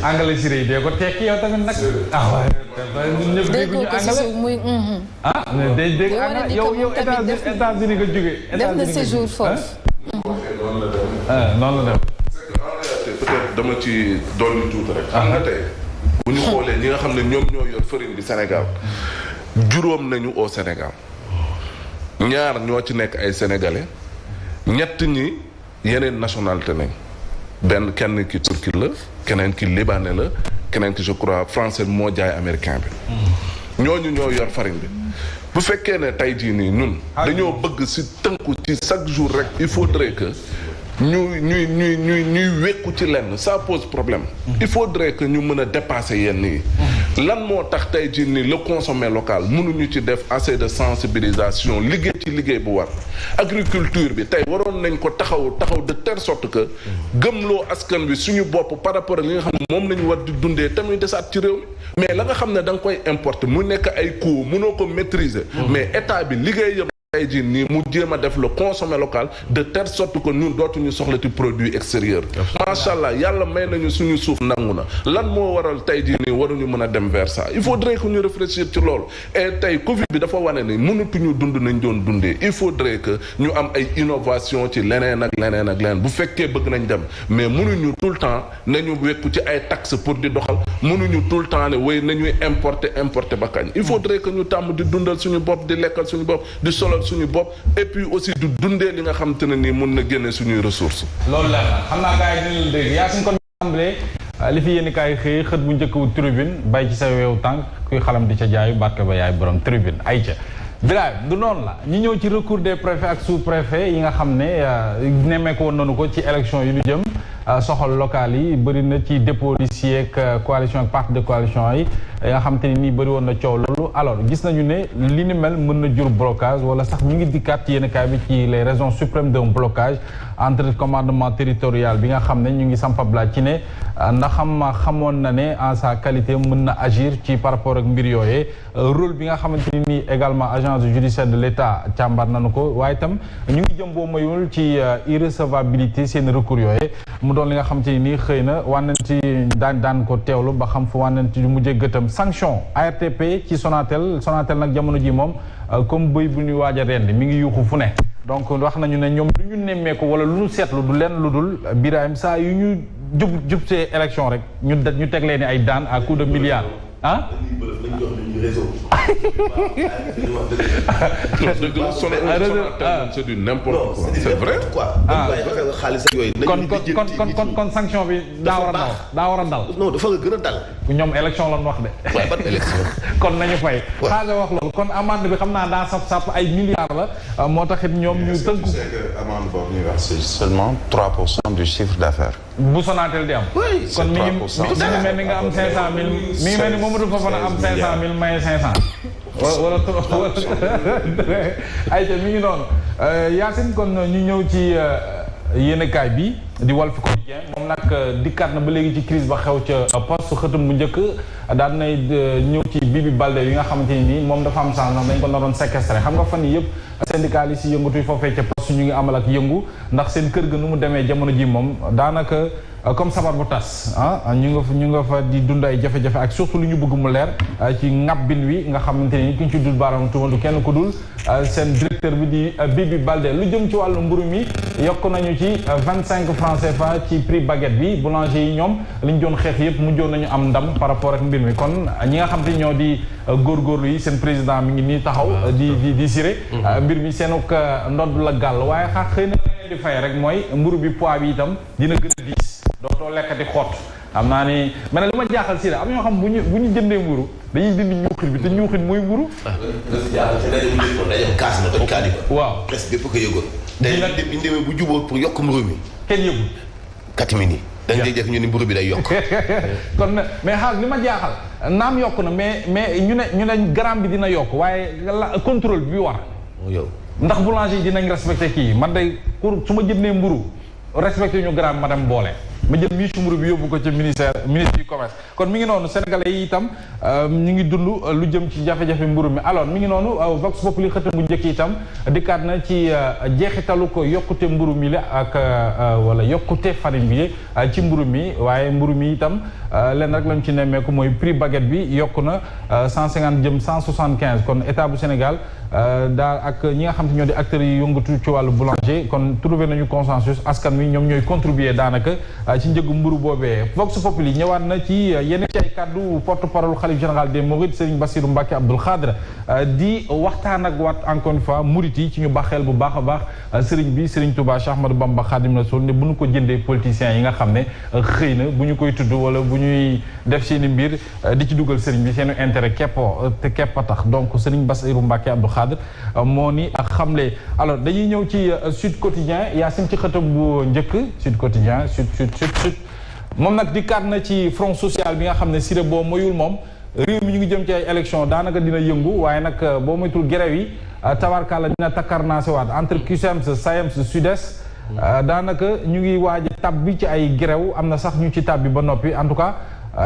anglais si rëy dee ko tekki yow tamit nag. ñun ñëpp dégguñu anglais muy. day dégg anglais yow États-Unis nga jógee. def na séjour foofu. noonu la def. peut-être dama ci dolli tuuti rek. xam nga tey bu ñu xoolee ñi nga xam ne ñoom ñoo yor farine bi Sénégal juróom nañu au Sénégal ñaar ñoo ci nekk ay sénégalais ñett ñi yeneen nationalité nañ benn kenn ki turki la keneen ki libanais la keneen ki je crois français moo jaay américain bi. ñooñu ñoo yor farine bi. bu fekkee ne tey jii nii ñun. dañoo bëgg si tënku ci chaque jour rek il faudrait que. ñuy wekku ci lenn ça pose problème. il faudrait que ñu mën a dépasser yenn yi. lan moo tax tey jii nii le consommer local mënuñu ci def assez de sensibilisation liggéey ci liggéey bu war. agriculture bi tey waroon nañ ko taxaw de telle sorte que. gëmloo askan wi suñu bopp par rapport ak li nga xam ne moom nañu war di dundee tamit desaat ci réew mi mais la nga xam ne da nga koy importer mu nekk ay coûts mënoo ko maîtriser. mais état bi liggéeyam. tey jii nii mu jéem a def le consommer local de telle sorte que ñun dootuñu soxlati produit extérieur. macha allah yàlla may nañu suñu suuf nangu na lan moo waral tey jii nii waruñu mën a dem vers ça il faudrait que ñu réfléchir ci loolu et tey Covid bi dafa wane ni mënatuñu dund nañ doon dundee il faudrait que ñu am ay innovation ci leneen ak leneen bu fekkee bëgg nañ dem mais mënuñu tout le temps nañu wekku ci ay taxes pour di doxal mënuñu tout le temps ne way nañuy importer ba kañ il faudrait que ñu tàmm di dundal suñu bopp di lekkal suñu bopp di solal suñu bopp et puis aussi du dundee li nga xam te ne nii mun na génne suñuy ressources. loolu la xam naa gars yi dinañu dégg yaa suñ kon tàmbalee li fi yéen kaay xëy xët bu njëkk wu tribune bay ci sa weewu tànk kuy xalam di ca jaayu barke ba yaay borom tribune ay ca bilaay du noonu la ñu ñëw ci recours des préfets ak sous-préfets yi nga xam ne nemmeeku woon nañu ko ci élection yi ñu jëm soxal local yi bëri na ci dépôt liste ak coalition ak parti de coalition yi nga xam te ni nii bëri woon na coow loolu alors gis nañu ne li ni mel mën na jur blocage wala sax ñu ngi dikkaat ci yenn kaay bi ci les raisons suprêmes d'un blocage entre commandement territorial bi nga xam ne ñu ngi sampabla ci ne ndax xamoon na ne en sa qualité mën na agir ci par rapport ak mbir yooyee rôle bi nga xamante ni nii également agence judiciaire de l'État càmbar nañu ko waaye itam ñu ngi jëm boo mayul ci irrecevabilité seen recours yooyee mu doon li nga xamante ni nii xëy na wànnanti daan ko teewlu ba xam fu wànnanti du mujjee gëtam sanction ARTP ci Sonatel nag jamono ji moom comme bëy bu ñuy waaj a rendi mi ngi yuuxu fu ne donc wax nañu ne ñoom lu ñu nemmeeku wala lu ñu seetlu du lenn lu dul Birahim saa yu ñu jub see élection rek ñu teg leen ay daan à coup de milliards ah. c'est du n'importe quoi c'est vrai quoi. kon sanction bi daa war a dal. non dafa gën a dal. ñoom élection lan wax de. waaye ban élection. kon nañu fay. xaaral wax loolu kon amende bi xam naa daa sap ay milliards la moo taxit ñoom ñu tënku. amende boobu ñuy wax c'est seulement 3% du chiffre d'affaires. bu Sonatel di am. oui kon mi ngi mel ni nga am 500000 mi ngi mel ni Mamadou Fofana am 500000 maye 500. wala ayca mi ngi noonu Yacine kon ñu ñëw ci yéenekaay bi di Walf Quotidien moom nag dikkaat na ba léegi ci crise ba xew ca poste xëtam bu njëkk daan nay ñëw ci Bibi Baldé yi nga xamante ni nii moom dafa am sens ndax dañ ko naroon séquestré xam nga fan yii yëpp syndicalistes yi yëngatuy foofee ca poste ñu ngi amal ak yëngu ndax seen kër ga nu mu demee jamono ji moom daanaka comme sabar bu tas ñu nga fa di dund ay jafe-jafe ak surtout lu ñu bëgg mu leer ci ŋabbin wi nga xamante ni ki ñu ci dul baaraam tuuma du kenn ku dul seen directeur bi di Bibi Baldé lu jëm ci wàllu mburu mi yokk nañu ci 25 francs CFA ci prix baguette bi boulanger yi ñoom li ñu doon xeex yëpp mujjoon nañu am ndam par rapport ak mbir mi kon ñi nga xam te ñoo di góorgóorlu yi seen président mi ngi nii taxaw di siré mbir mi seenuk ndodd la gàll waaye xëy na di fay rek mooy mburu bi poids bi itam dina gën a diis dootoo lekkati xott xam naa ni mais nag li ma jaaxal si am ñoo xam bu ñu jëndee mburu dañuy dindi ñuuxit bi te ñuuxit mooy mburu kaas na toj kaani ba waaw presse bépp ko yëgoon day nag bi ñu demee bu jubóo pour yokk mburu mi kenn yëgul katimini dañ dee def ñu ni mburu bi day yokk kon mais xaal li ma jaaxal naam yokk na mais ñu ne gramme bi dina yokk waaye contrôle bi war yow ndax boulanger yi dinañ respecté kii man day pour su ma jëndee mburu respecté ñu gramme ma dem boole ma jël miisu mburu bi yóbbu ko ci ministre du commerce kon mi ngi noonu sénégalais yi itam ñu ngi dund lu jëm ci jafe-jafe mburu mi alors mi ngi noonu Vox Populi xëtam bu njëkk itam dikkaat na ci jeexitalu ko yokkute mburu mi la ak wala yokkute farine bi ci mburu mi waaye mburu mi itam leen rek lañ ci nemmeeku mooy prix baguette bi yokku na 150 jëm 175 kon état bu Sénégal daal ak ñi nga xam te ñoo di acteurs yi yëngatu ci wàllu boulanger kon trouvé nañu consensus askan wi ñoom ñooy contribuer daanaka ci njëgu mburu boobee Vox Populi ñëwaat na ci yeneen ci ay kàddu porte-parole xalif général des Mourides Serigne Bassirou Mbacké Abdoul Khadre di waxtaan ak waat encore une fois murit yi ci ñu baxeel bu baax a baax Serigne bi Serigne Touba Cheikh Ahmadou Bamba Khadim Rassoul ne bu ñu ko jëndee politiciens yi nga xam ne xëy na bu ñu koy tudd wala bu ñuy def seeni mbir di ci dugal Serigne bi seenu intérêt képp a tax donc Serigne Bassirou Mbacké Abdoul Khadre moo ni ak xamle alors dañuy ñëw ci Sud Quotidien Yacine ci xëtam bu njëkk Sud Quotidien Sud moom nag dikkaat na ci front social bi nga xam ne Siré boo moyul moom réew mi ñu ngi jëm ci ay élection daanaka dina yëngu waaye nag boo moytul grève yi tabarkalla dina takkarnaasewaat entre CUSEMS SAEMS SUDES daanaka ñu ngi waaj tab bi ci ay grève am na sax ñu ci tab bi ba noppi en tout cas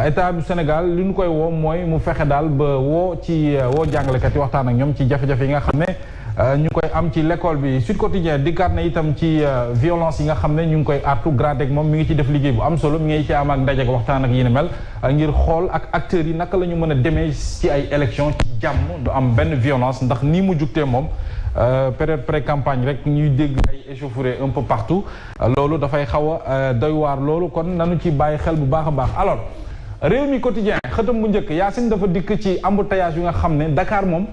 état du Sénégal li ñu koy woo mooy mu fexe daal ba woo jàngalekat yi waxtaan ak ñoom ci jafe-jafe yi nga xam ne ñu koy am ci l'école bi Sud Quotidien dikkaat na itam ci violence yi nga xam ne ñu ngi koy artu GRADEC moom mi ngi ci def liggéey bu am solo mi ngi ci am ak ndaje ak waxtaan ak yi ni mel ngir xool ak acteurs yi naka la ñu mën a demee ci ay élection ci jàmm du am benn violence ndax nii mu jugtee moom période pré-campagne rek ñuy dégg ay échauffourées un peu partout loolu dafay xaw a doy waar loolu kon nanu ci bàyyi xel bu baax a baax alors réew mi quotidien xëtam bu njëkk Yacine dafa dikk ci embouteillage yu nga xam ne Dakar moom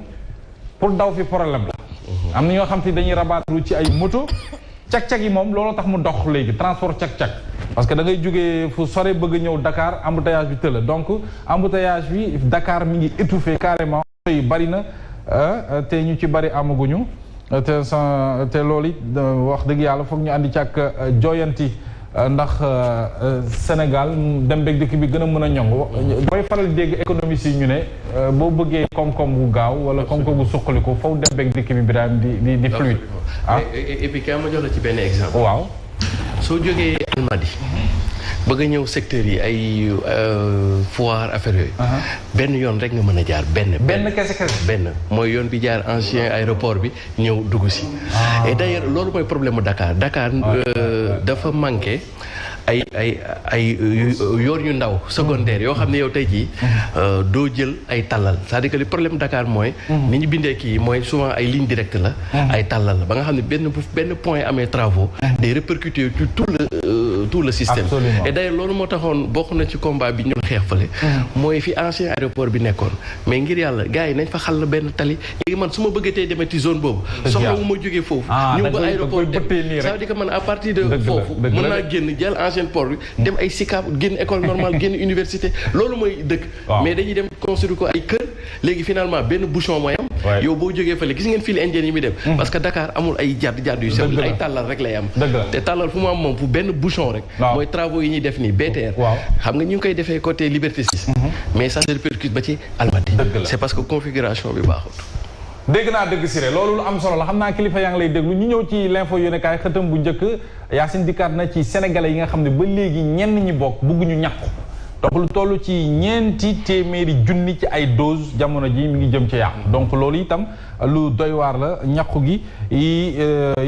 pour daw fi problème la am na ñoo xam te dañuy rabaatu ci ay moto cag-cag yi moom loolu tax mu dox léegi transport cag-cag parce que da ngay jógee fu sore bëgg ñëw Dakar embouteillage bi tëla donc embouteillage bi Dakar mi ngi étouffé carrément yi bari na te ñu ci bari amaguñu te loolu it wax dëgg yàlla foog ñu àndi ci ak jooyanti ndax Sénégal dem beeg dëkk bi gën a mën a ñoŋ booy faral dégg économiste yi ñu ne boo bëggee koom-koom bu gaaw wala koom-koom bu suqaliku foofu dem beeg dëkk bi Birahim di fluide et puis ma jox la ci benn exemple waaw soo jógee Almadies bëgg a ñëw secteur yi ay foire affaire yooyu benn yoon rek nga mën a jaar benn kese mooy yoon bi jaar ancien aéroport bi ñëw dugg si et d'ailleurs loolu mooy problème mu Dakar dafa manqué ay yoon yu ndaw secondaire yoo xam ne yow tey jii doo jël ay tallal c'est-à-dire que le problème Dakar mooy ni ñu bindee kii mooy souvent ay ligne directe la ay tallal la ba nga xam ne benn point amee travaux day répercuter sur tout le système. Absolument. Et d'ailleurs loolu moo taxoon bokk na ci combat bi ñu doon xeex fële mooy fi ancien aéroport bi nekkoon mais ngir yàlla gars yi nañ fa xàll benn tali léegi man su ma bëggatee demee ci zone boobu soxla wu ma jógee foofu ñëw ba aéroport dem ça veut dire que man à partir de foofu mën naa génn jël ancien port bi dem ay Sicap génn école normale génn université loolu mooy dëkk mais dañuy dem construire ko ay kër léegi finalement benn bouchon mooy am yow boo jógee fële gis ngeen file indien yi muy dem parce que Dakar amul ay jàdd yu sew ay tàllal rek lay am te tàllal fu mu am moom fu benn bouchon rek mooy travaux yi ñuy def nii BTR xam nga ñu ngi koy defee côté Liberté 6 mais ça se répercute ba ci Almadies c'est parce que configuration bi baaxut dégg naa dëgg Siré loolu lu am solo la xam naa kilifa yaa ngi lay déglu ñu ñëw ci l'info yéenekaay xëtam bu njëkk Yacine dikkaat na ci sénégalais yi nga xam ne ba léegi ñenn ñi bokk bëgguñu ñàkku donc lu toll ci ñeenti téeméeri junni ci ay dose jamono ji mi ngi jëm ci yàqu donc loolu itam lu doy waar la ñàkku gi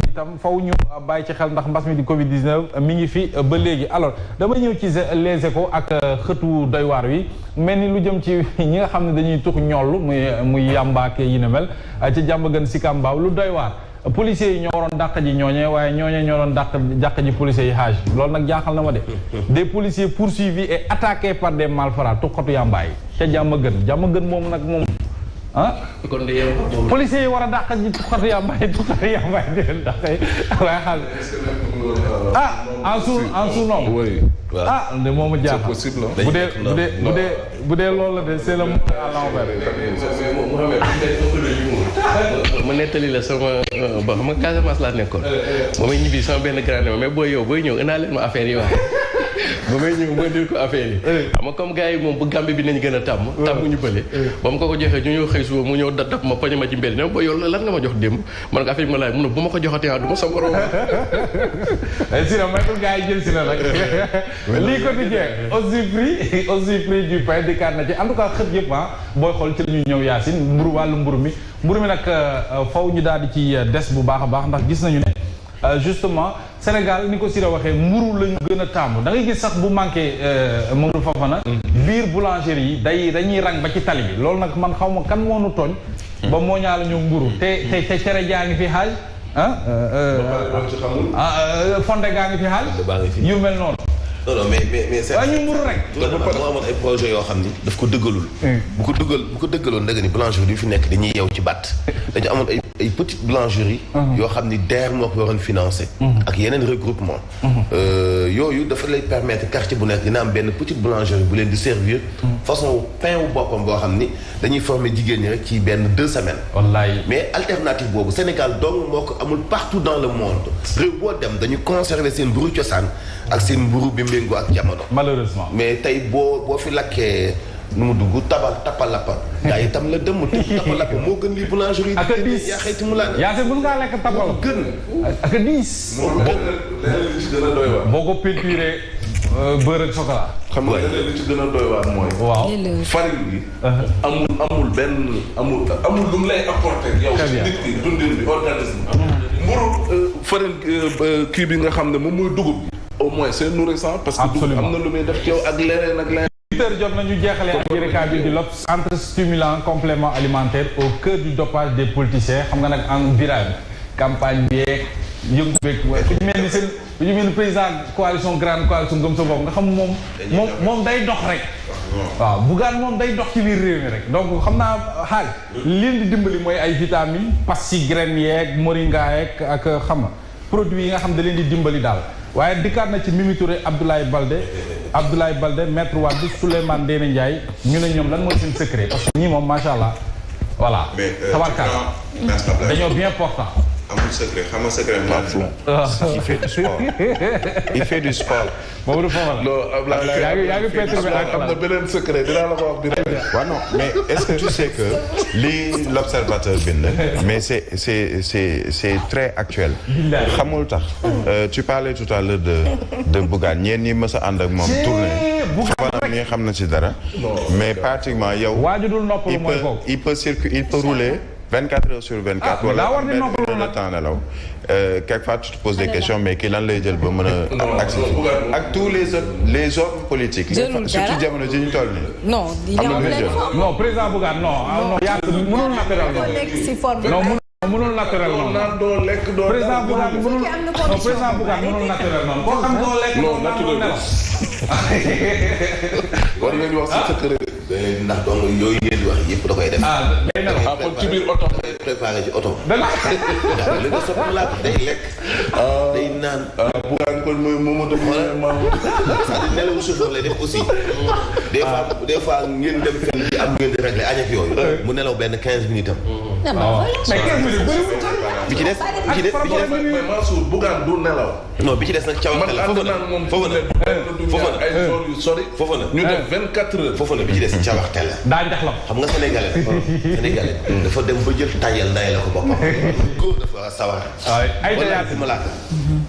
itam faw ñu bàyyi ci xel ndax mbas mi di Covid 19 mi ngi fi ba léegi alors damay ñëw ci les échos ak xëtu doy waar wi mel ni lu jëm ci ñi nga xam ne dañuy tux ñoll muy yàmbaake yi ne mel ci jàmm gën si kàmbaaw lu doy waar policiers yi ñoo waroon dàq ji ñooñee waaye ñooñee ñoo doon dàq ji policiers yi xaaj loolu nag jaaxal na ma de des policiers poursuivis et attaqués par des malfrats tuxatu yàmbaay ca jàmm gën moom nag moom kon de yow policiers yi war a dàq ji tuxatu yàmbaay di leen dàqee waaye xaal en sous nom de moomu jaaxal bu dee loolu la de c'est le monde à l'envers ma nettali la sama ba xam nga Casamance laa nekkoon ba may ñibbi sama benn grand mais booy ñëw inaa leen ma affaire yi waaye ba may ñëw ma dil ko affaire yi. xam nga comme gars yi moom bu Gambie bi nañ gën a tàmm. tàmm ñu bële. ba mu ko joxee ñu ñëw xëy suba mu ñëw daf ma poñe ma ci mbedd ne ba yow lan nga ma jox démb man nga affaire bi ma laaj mu ne bu ma ko joxatee du ma sa borom. sinon matul gars yi jël si na nag lii quotidien aussi prix du pain di kaat na ci en tout cas xët yëpp booy xool ci la ñuy ñëw Yacine wàllu mburu mi nag faw ñu daal di ci des bu baax a baax ndax gis nañu ne justement Sénégal ni ko Sira waxee mburu la ñu gën a taamu da ngay gis sax bu manqué Mamadou Fofana biir boulangerie yi dañuy rang ba ci tali bi loolu nag man xaw ma kan moo nu tooñ ba moo ñaala ñu mburu te cere jaa ngi fi xaaj fonde gaa ngi fi xaaj yu mel noonu non mais c'est ñu mburu rek moo amoon ay projet yoo xam ni daf ko dëggalul bu ko dëggaloon nag ni boulangerie bi fi nekk dañuy yeew ci batt dañu amoon ay petite boulangerie yoo xam ni DER moo ko waroon financé ak yeneen regroupement yooyu dafa lay permettre quartier bu nekk dina am benn petite boulangerie bu leen di servir façon pain wu boppam boo xam ni dañuy former jigéen ñi rek ci benn 2 semaines wallaay mais alternative boobu Sénégal dong moo ko amul partout dans le monde réew boo dem dañu conserver seen mburu cosaan ak seen mburu bi méngoo ak jamono malheureusement mais tey boo fi lakkee nu mu dugg tapalappa gaa yi tam la dëmm tapalappa moo gën li boulangerie ak a diis yaa xëyti mu laa yaa te mën ngaa lekk tapal gën ak a diis boo ko peinturé beurre ak chocolat xam nga li ci gën a doy waar mooy waaw farine bi amul lu mu lay apporter yow ci nit ki dundin bi organisme mburu farine kii bi nga xam ne moom mooy dugub bi au moins c'est nourrissant parce que dugub am na lu muy def ci yow ak leneen ak leneen jot nañu jeexale ak yërekaay bi di l'Obs centre stimulant complément alimentaire au cœur du dopage des politiciens xam nga nag en virage campagne bi yeeg yëngu beeg ku ñu mel ni président coalition grande coalition gëm sa bopp nga xam moom day dox rek waaw Bougane moom day dox ci biir réew mi rek donc xam naa xaal leen di dimbali mooy ay vitamines passi graines yeeg moringa yeeg ak xam nga produits yi nga xam da leen di dimbali daal waaye dikkaat na ci Mimi Touré Abdoulaye Baldé Maître Wade Souleymane Ndéné Ndiaye ñu ne ñoom lan mooy seen secret parce que ñii moom macha allah voilà. tabarkaal dañoo bien portant. amul secret xam nga secret il fait du sport. il fait du sport. boobu foofu la. yaa ngi perturbé ak am na beneen secret dinaa la ko wax bi waaw non mais est-ce que tu sais que li l'observateur bind mais c'est très actuel. xamul tax. tu parlais tout à l'heure de Bougane ñeen ñi mës a ànd ak moom tournée. Bougane mi xam na ci dara. mais pratiquement yow. il peut rouler. 24 heures sur 24 wala benn temps nelaw quelquefois tu te poses des questions mais kii lan lay jël ba mën a accès ak tous les hommes politiques surtout jamono ji ñu toll nii non président Bougane non yaa mënul naturel non mënul naturel noonu président Bougane mënul naturel noonu koo xam doo lekk non naturel war ngeen wax si secret ndax donc yooyu ngeen di wax yëpp da koy def. kon ci biir oto. préparé ci oto. li nga soxla laa day lekk. day naan. Bougane kon mooy Mamadou c'est-à-dire nelawu chauffeur lay def aussi. des fois ngeen dem fenn ci am ngeen di régler añ ak yooyu. mu nelaw benn 15 minutes am. mais 15 minutes bi ci des mais Mansour Bougane du nelaw. non bi ci des nag cawarte la foofu na ñu def 24 heures. foofu na bi ci des cawarte la. daa njax la xam nga sénégalais dafa dem ba jël tayal nday la ko boppam. góor dafa sawar. ay dayaati malaaka.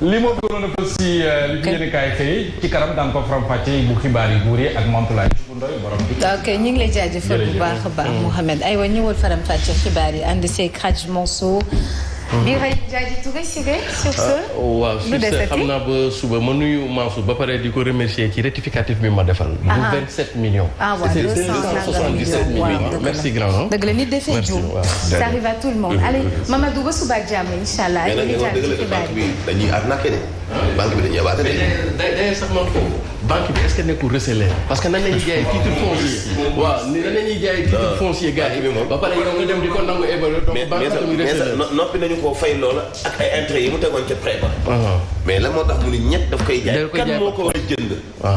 li moo gënoon a fës si li fi yéen kaay xëy ci kanam daan ko faram-fàccee bu xibaar yi buur yi ak Mantoulaye Ndoye borom bi. ok ñu ngi lay jaajëfal bu baax a baax Mouhamed aywa ñëwal faram-fàccee xibaar yi ànd see Hadj Mansour. Biray Diadji Touré sur ce. waaw sur ce xam naa ba suba ma nuyu Mansour ba pare di ko remercier ci rectificatif bi ma defal. bu 27 millions. ah waaw 277 millions. merci grand. dëgg la nit dafay juum. ça arrive à tout le monde. allez Mamadou ba suba ak jàmm incha allah. mais nag banque bi dañuy arnaqué de. banque bi dañuy abaate de. day sax man foofu banque bi est-ce que nekkul recelé parce que nan la ñuy jaayee titre foncier. waaw nan la ñuy jaayee titre foncier gars yi. ba pare yow nga dem di ko nangu évaluer. donc banque bi recelé noppi nañu ko fay loola ak ay intérêts yi mu tegoon ca prêt ba. mais lan moo tax mu ni ñett daf koy jaay. kan moo ko war a jënd.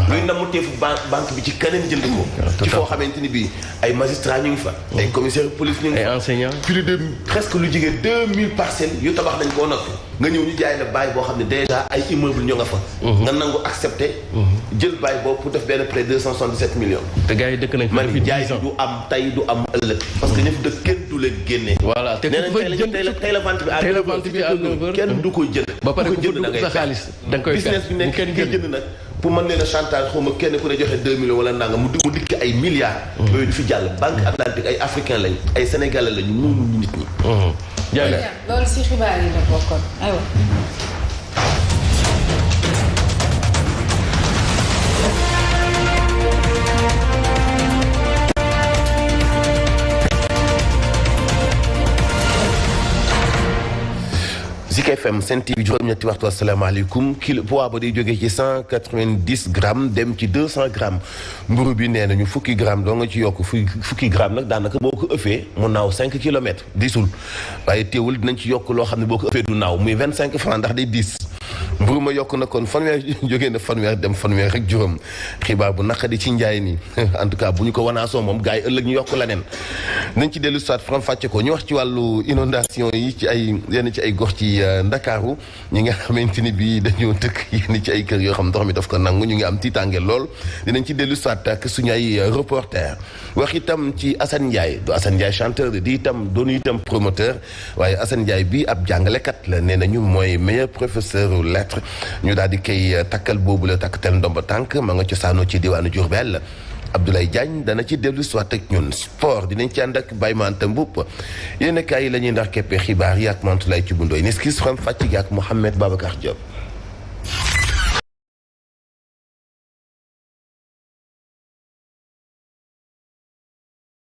luy namu teefu banque bi ci keneen jënd ko. ci foo xamante ni bii ay magistrats ñu ngi fa. ay commissaires police ñu ngi fa. ay enseignants. plus de presque lu jege 2000 parcelles yu tabax nañ koo noppi. nga ñëw ñu jaay la bail boo xam ne déjà ay immeuble ñoo nga fa. nga nangu accepté. jël bail boobu pour def benn prêt 277 millions. te gars yi dëkk nañ man jaay du am tey du am ëllëg. parce que ñëpp dëkk kenn du leen génnee. voilà te ku fa jënd tey la vente bi à 9h kenn du ko jënd. ba pare ku fa dugg sa xaalis da nga koy business bi nekk kenn jënd nag. pour mën leen a chantage xaw ma kenn ku ne joxe 2 millions wala nanga mu dikk ay milliards. yooyu du fi jàll Banque Atlantique ay africain lañ ay sénégalais lañu moomu nit ñi. jaajëf loolu si xibaar yi la bokkoon aywa. Zik FM Sen TV juróom-ñetti waxtu asalaamaaleykum kilo poids ba day jógee ci 190 grammes dem ci 200 grammes mburu bi nee nañu fukki grammes doo nga ci yokk fukki grammes nag daanaka boo ko ëffee mu naaw 5 kilomètres diisul waaye teewul dinañ ci yokk loo xam ne boo ko ëffee du naaw muy 25 francs ndax day diis mburu ma yokk na kon fanweer jógee na fanweer dem fanweer rek juróom xibaar bu naqadi ci njaay nii en tout cas bu ñu ko wanaasoo moom gars yi ëllëg ñu yokk leneen nañ ci dellu soit faram fàcce ko ñu wax ci wàllu inondation yi ci ay yenn ci ay gox ci Ndakaaru ñi nga xamante ni bii dañoo dëkk yenn ci ay kër yoo xam ndox mi daf ko nangu ñu ngi am tiitaange lool dinañ ci dellu soit ak suñu ay reporter wax itam ci Assane Ndiaye du Assane Ndiaye chanteur di itam doonu itam promoteur waaye Assane Ndiaye bi ab jàngalekat la nee nañu mooy meilleur professeur lettres ñu daal di koy takkal boobu la takkatel ndomba tànk ma nga cosaanoo ci diwaanu Diourbel Abdoulaye Diagne dana ci dellu soit ak ñun sport dinañ ci ànd ak Baye Manta Mboup yéen kaay yi la ñuy ndax keppe xibaar yi ak Mantoulaye ci bundooy ni skis xam fàcc gi ak Mouhamed Babacar Diop